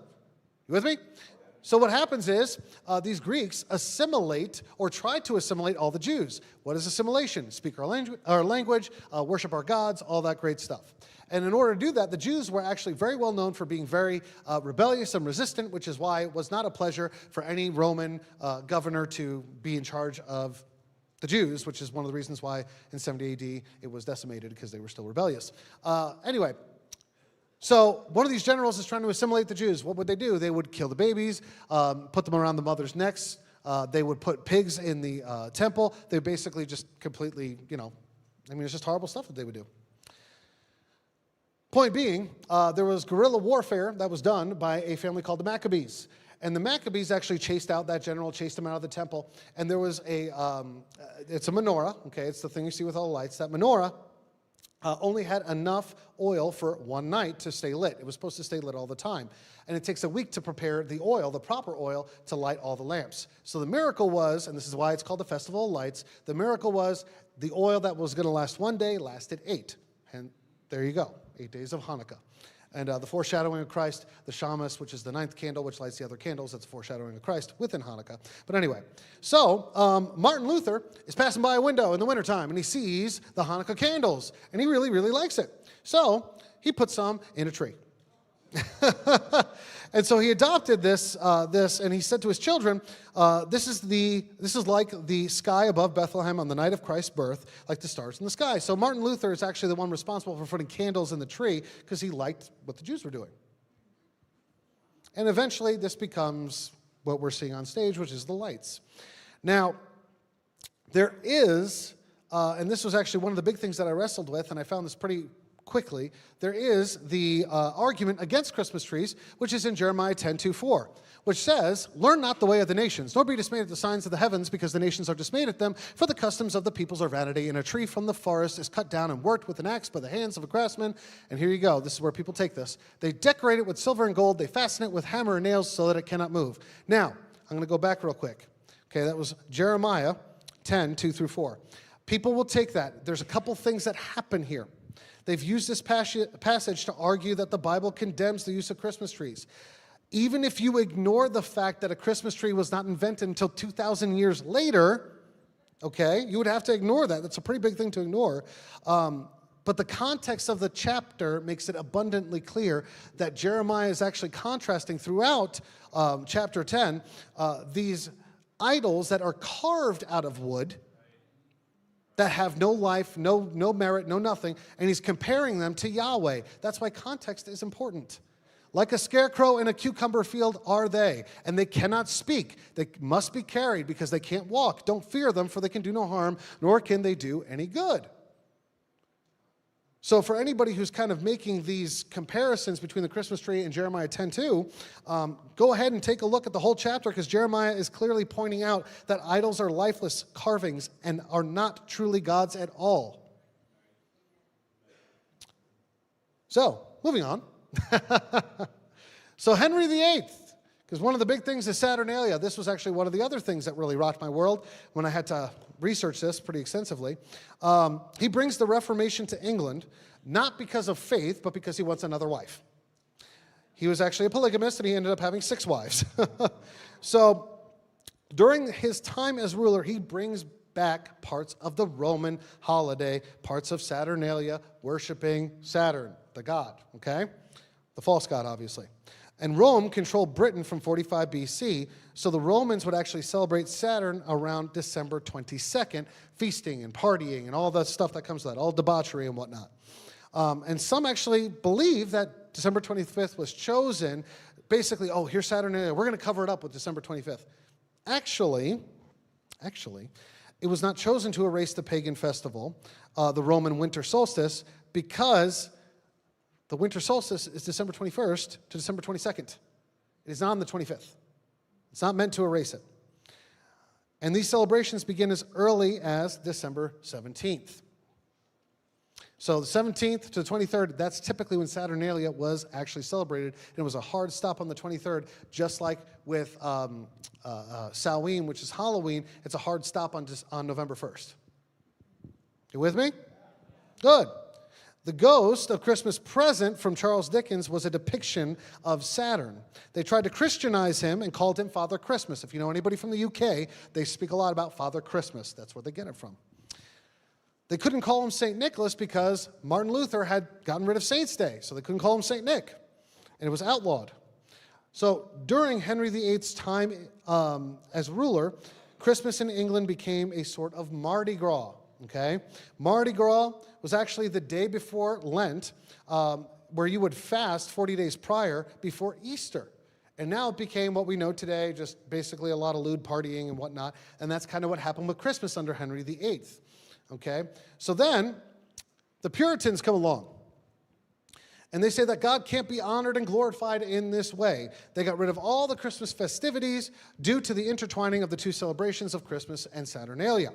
You with me? So what happens is these Greeks assimilate or try to assimilate all the Jews. What is assimilation? Speak our language, worship our gods, all that great stuff. And in order to do that, the Jews were actually very well known for being very rebellious and resistant, which is why it was not a pleasure for any Roman governor to be in charge of the Jews, which is one of the reasons why in 70 AD it was decimated, because they were still rebellious. Anyway, so one of these generals is trying to assimilate the Jews. What would they do? They would kill the babies, put them around the mothers' necks. They would put pigs in the temple. They basically just completely, it's just horrible stuff that they would do. Point being, there was guerrilla warfare that was done by a family called the Maccabees. And the Maccabees actually chased out that general, chased him out of the temple. And there was it's a menorah, okay? It's the thing you see with all the lights. That menorah only had enough oil for one night to stay lit. It was supposed to stay lit all the time. And it takes a week to prepare the oil, the proper oil, to light all the lamps. So the miracle was, and this is why it's called the Festival of Lights, the miracle was the oil that was going to last one day lasted 8. And there you go, 8 days of Hanukkah. And the foreshadowing of Christ, the xmas, which is the 9th candle, which lights the other candles, that's a foreshadowing of Christ within Hanukkah. But anyway, so Martin Luther is passing by a window in the wintertime, and he sees the Hanukkah candles, and he really, really likes it. So he puts some in a tree. And so he adopted this, and he said to his children, this is like the sky above Bethlehem on the night of Christ's birth, like the stars in the sky. So Martin Luther is actually the one responsible for putting candles in the tree because he liked what the Jews were doing. And eventually this becomes what we're seeing on stage, which is the lights. Now, there is, and this was actually one of the big things that I wrestled with, and I found this pretty quickly, there is the argument against Christmas trees, which is in Jeremiah 10:2-4, which says, "Learn not the way of the nations, nor be dismayed at the signs of the heavens, because the nations are dismayed at them, for the customs of the peoples are vanity, and a tree from the forest is cut down and worked with an axe by the hands of a craftsman." And here you go, this is where people take this. "They decorate it with silver and gold, they fasten it with hammer and nails so that it cannot move." Now, I'm going to go back real quick. Okay, that was Jeremiah 10:2-4. People will take that. There's a couple things that happen here. They've used this passage to argue that the Bible condemns the use of Christmas trees. Even if you ignore the fact that a Christmas tree was not invented until 2,000 years later, okay, you would have to ignore that. That's a pretty big thing to ignore. But the context of the chapter makes it abundantly clear that Jeremiah is actually contrasting throughout chapter 10 these idols that are carved out of wood, that have no life, no merit, no nothing, and he's comparing them to Yahweh. That's why context is important. Like a scarecrow in a cucumber field are they, and they cannot speak. They must be carried because they can't walk. Don't fear them, for they can do no harm, nor can they do any good. So for anybody who's kind of making these comparisons between the Christmas tree and Jeremiah 10:2, go ahead and take a look at the whole chapter, because Jeremiah is clearly pointing out that idols are lifeless carvings and are not truly gods at all. So, moving on. So Henry VIII, because one of the big things is Saturnalia. This was actually one of the other things that really rocked my world when I had to research this pretty extensively. He brings the Reformation to England, not because of faith, but because he wants another wife. He was actually a polygamist, and he ended up having 6 wives. So during his time as ruler, he brings back parts of the Roman holiday, parts of Saturnalia, worshiping Saturn, the god, okay? The false god, obviously. And Rome controlled Britain from 45 BC, so the Romans would actually celebrate Saturn around December 22nd, feasting and partying and all that stuff that comes to that, all debauchery and whatnot. And some actually believe that December 25th was chosen, basically, oh, here's Saturnalia, we're going to cover it up with December 25th. Actually, it was not chosen to erase the pagan festival, the Roman winter solstice, because the winter solstice is December 21st to December 22nd. It is not on the 25th. It's not meant to erase it. And these celebrations begin as early as December 17th. So the 17th to the 23rd, that's typically when Saturnalia was actually celebrated. And it was a hard stop on the 23rd, just like with Samhain, which is Halloween. It's a hard stop on November 1st. You with me? Good. The Ghost of Christmas Present from Charles Dickens was a depiction of Saturn. They tried to Christianize him and called him Father Christmas. If you know anybody from the UK, they speak a lot about Father Christmas. That's where they get it from. They couldn't call him St. Nicholas because Martin Luther had gotten rid of Saints' Day, so they couldn't call him St. Nick, and it was outlawed. So during Henry VIII's time as ruler, Christmas in England became a sort of Mardi Gras. Okay? Mardi Gras was actually the day before Lent, where you would fast 40 days prior before Easter. And now it became what we know today, just basically a lot of lewd partying and whatnot. And that's kind of what happened with Christmas under Henry VIII. Okay? So then, the Puritans come along. And they say that God can't be honored and glorified in this way. They got rid of all the Christmas festivities due to the intertwining of the two celebrations of Christmas and Saturnalia.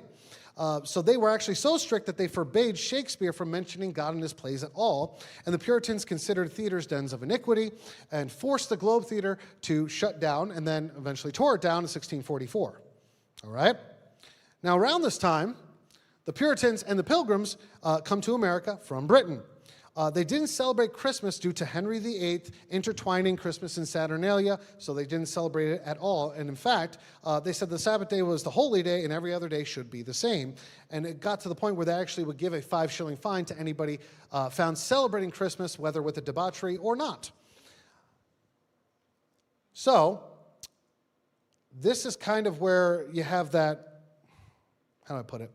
So they were actually so strict that they forbade Shakespeare from mentioning God in his plays at all. And the Puritans considered theaters dens of iniquity and forced the Globe Theater to shut down and then eventually tore it down in 1644. All right? Now, around this time, the Puritans and the Pilgrims come to America from Britain. They didn't celebrate Christmas due to Henry VIII intertwining Christmas and Saturnalia, so they didn't celebrate it at all. And in fact, they said the Sabbath day was the holy day and every other day should be the same. And it got to the point where they actually would give a 5-shilling fine to anybody found celebrating Christmas, whether with a debauchery or not. So, this is kind of where you have that, how do I put it?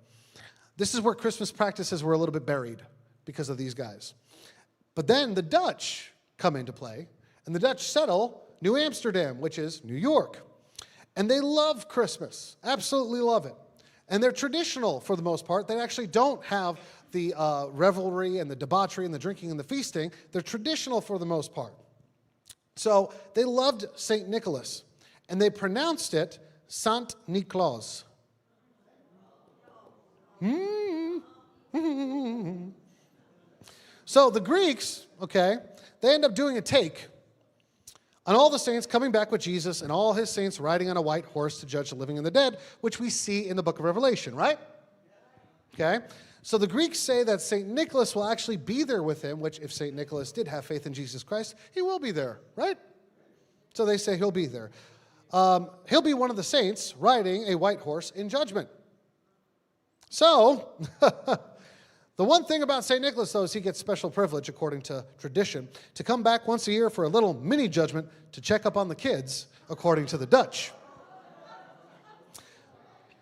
This is where Christmas practices were a little bit buried because of these guys. But then the Dutch come into play, and the Dutch settle New Amsterdam, which is New York. And they love Christmas, absolutely love it. And they're traditional for the most part. They actually don't have the revelry and the debauchery and the drinking and the feasting. They're traditional for the most part. So they loved St. Nicholas, and they pronounced it Sant Niklaus. So the Greeks, okay, they end up doing a take on all the saints coming back with Jesus and all his saints riding on a white horse to judge the living and the dead, which we see in the book of Revelation, right? Okay, so the Greeks say that St. Nicholas will actually be there with him, which if St. Nicholas did have faith in Jesus Christ, he will be there, right? So they say he'll be there. He'll be one of the saints riding a white horse in judgment. So, the one thing about St. Nicholas, though, is he gets special privilege, according to tradition, to come back once a year for a little mini judgment to check up on the kids, according to the Dutch.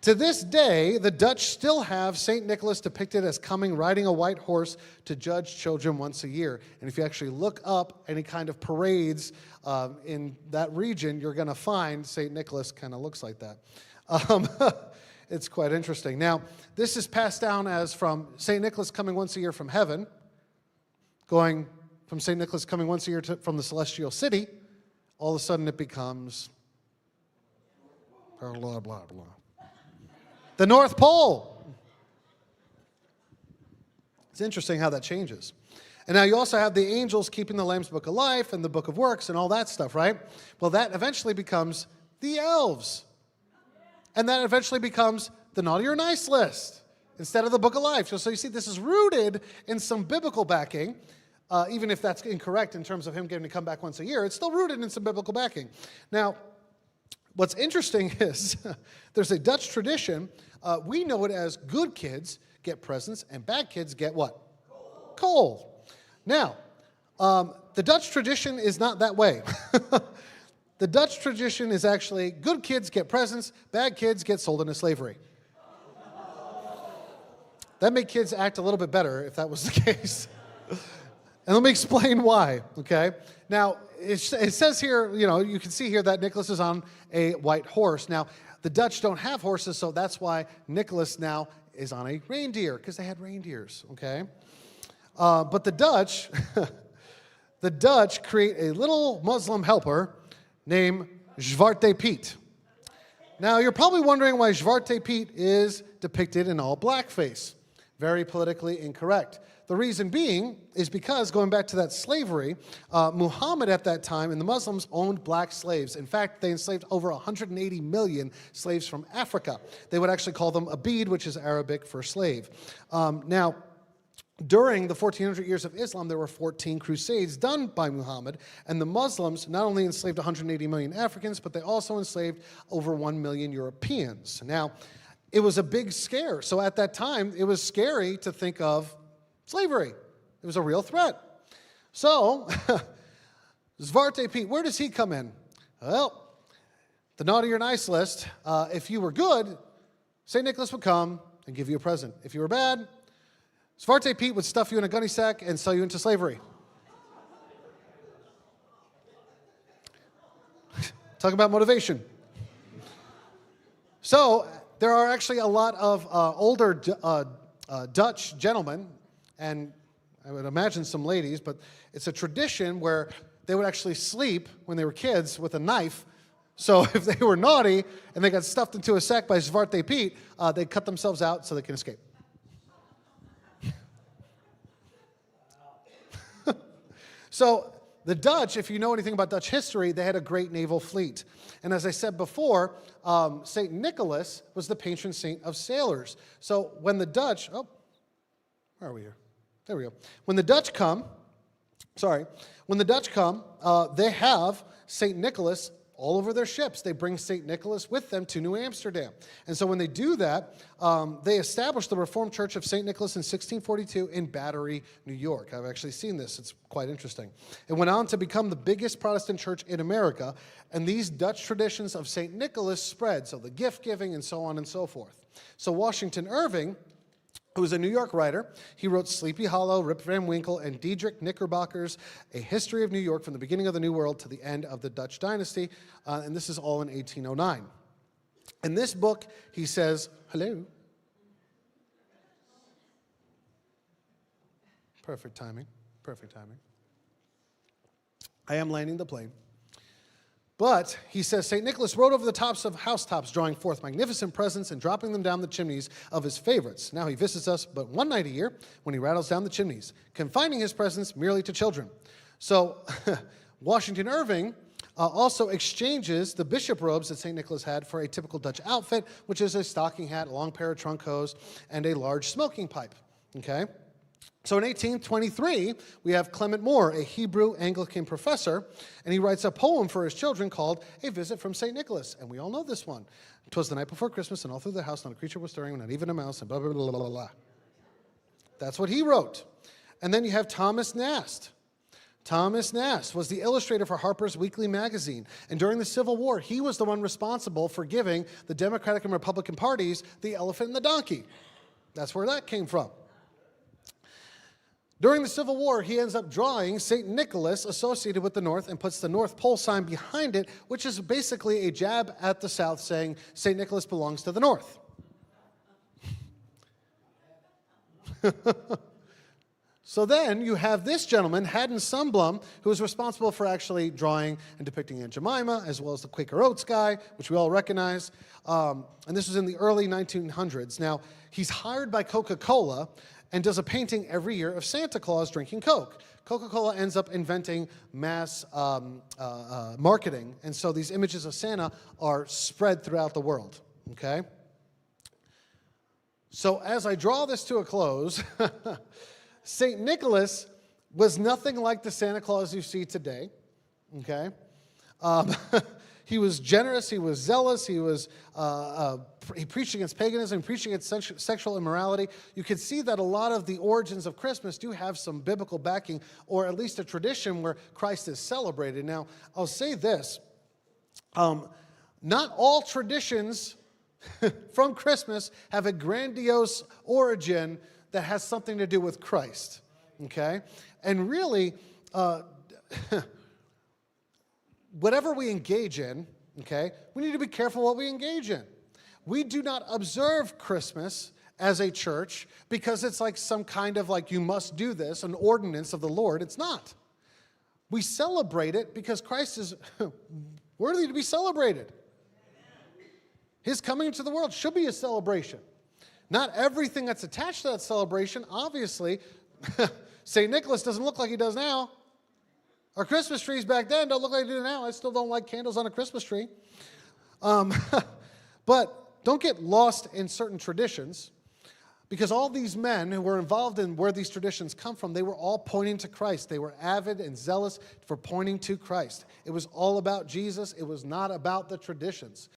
To this day, the Dutch still have St. Nicholas depicted as coming riding a white horse to judge children once a year. And if you actually look up any kind of parades in that region, you're going to find St. Nicholas kind of looks like that. It's quite interesting. Now, this is passed down as from St. Nicholas coming once a year from heaven, going from St. Nicholas coming once a year from the celestial city. All of a sudden it becomes blah, blah, blah, blah. The North Pole. It's interesting how that changes. And now you also have the angels keeping the Lamb's Book of Life and the Book of Works and all that stuff, right? Well, that eventually becomes the elves. And that eventually becomes the naughty or nice list instead of the Book of Life. So you see, this is rooted in some biblical backing, even if that's incorrect in terms of him getting to come back once a year. It's still rooted in some biblical backing. Now, what's interesting is there's a Dutch tradition. We know it as good kids get presents and bad kids get what? Coal. Now, the Dutch tradition is not that way. The Dutch tradition is actually good kids get presents, bad kids get sold into slavery. That made kids act a little bit better if that was the case. And let me explain why, okay? Now, it says here, you can see here that Nicholas is on a white horse. Now, the Dutch don't have horses, so that's why Nicholas now is on a reindeer, because they had reindeers, okay? But the Dutch, the Dutch create a little Muslim helper named Zwarte Piet. Now, you're probably wondering why Zwarte Piet is depicted in all blackface. Very politically incorrect. The reason being is because, going back to that slavery, Muhammad at that time and the Muslims owned black slaves. In fact, they enslaved over 180 million slaves from Africa. They would actually call them abid, which is Arabic for slave. Now, during the 1400 years of Islam, there were 14 crusades done by Muhammad, and the Muslims not only enslaved 180 million Africans, but they also enslaved over 1 million Europeans. Now, it was a big scare. So at that time, it was scary to think of slavery. It was a real threat. So, Zwarte Piet, where does he come in? Well, the naughty or nice list, if you were good, St. Nicholas would come and give you a present. If you were bad, Zwarte Piet would stuff you in a gunny sack and sell you into slavery. Talk about motivation. So there are actually a lot of older Dutch gentlemen and I would imagine some ladies, but it's a tradition where they would actually sleep when they were kids with a knife. So if they were naughty and they got stuffed into a sack by Zwarte Piet, they'd cut themselves out so they can escape. So the Dutch, if you know anything about Dutch history, they had a great naval fleet. And as I said before, St. Nicholas was the patron saint of sailors. So when the Dutch, where are we here? There we go. When the Dutch come, they have St. Nicholas all over their ships. They bring St. Nicholas with them to New Amsterdam. And so when they do that, they establish the Reformed Church of St. Nicholas in 1642 in Battery, New York. I've actually seen this. It's quite interesting. It went on to become the biggest Protestant church in America, and these Dutch traditions of St. Nicholas spread, so the gift giving and so on and so forth. So Washington Irving, who was a New York writer, he wrote Sleepy Hollow, Rip Van Winkle, and Diedrich Knickerbocker's A History of New York from the beginning of the New World to the end of the Dutch dynasty, and this is all in 1809. In this book, he says, hello. Perfect timing, perfect timing. I am landing the plane. But, he says, St. Nicholas rode over the tops of housetops, drawing forth magnificent presents and dropping them down the chimneys of his favorites. Now he visits us but one night a year when he rattles down the chimneys, confining his presents merely to children. So, Washington Irving also exchanges the bishop robes that St. Nicholas had for a typical Dutch outfit, which is a stocking hat, a long pair of trunk hose, and a large smoking pipe. Okay? So in 1823, we have Clement Moore, a Hebrew Anglican professor, and he writes a poem for his children called A Visit from St. Nicholas. And we all know this one. 'Twas the night before Christmas, and all through the house not a creature was stirring, not even a mouse, and blah, blah, blah, blah, blah. That's what he wrote. And then you have Thomas Nast. Thomas Nast was the illustrator for Harper's Weekly magazine. And during the Civil War, he was the one responsible for giving the Democratic and Republican parties the elephant and the donkey. That's where that came from. During the Civil War, he ends up drawing St. Nicholas associated with the North and puts the North Pole sign behind it, which is basically a jab at the South saying St. Nicholas belongs to the North. So then you have this gentleman, Haddon Sundblom, who is responsible for actually drawing and depicting Aunt Jemima, as well as the Quaker Oats guy, which we all recognize. And this was in the early 1900s. Now, he's hired by Coca-Cola and does a painting every year of Santa Claus drinking Coke. Coca-Cola ends up inventing mass marketing, and so these images of Santa are spread throughout the world, okay? So as I draw this to a close, St. Nicholas was nothing like the Santa Claus you see today, okay? He was generous, he was zealous, he preached against paganism, preached against sexual immorality. You can see that a lot of the origins of Christmas do have some biblical backing, or at least a tradition where Christ is celebrated. Now, I'll say this, not all traditions from Christmas have a grandiose origin that has something to do with Christ, okay? And really, whatever we engage in, okay, we need to be careful what we engage in. We do not observe Christmas as a church because it's like some kind of like you must do this, an ordinance of the Lord. It's not. We celebrate it because Christ is worthy to be celebrated. His coming into the world should be a celebration. Not everything that's attached to that celebration, obviously, St. Nicholas doesn't look like he does now. Our Christmas trees back then don't look like they do now. I still don't like candles on a Christmas tree. But don't get lost in certain traditions, because all these men who were involved in where these traditions come from, they were all pointing to Christ. They were avid and zealous for pointing to Christ. It was all about Jesus. It was not about the traditions.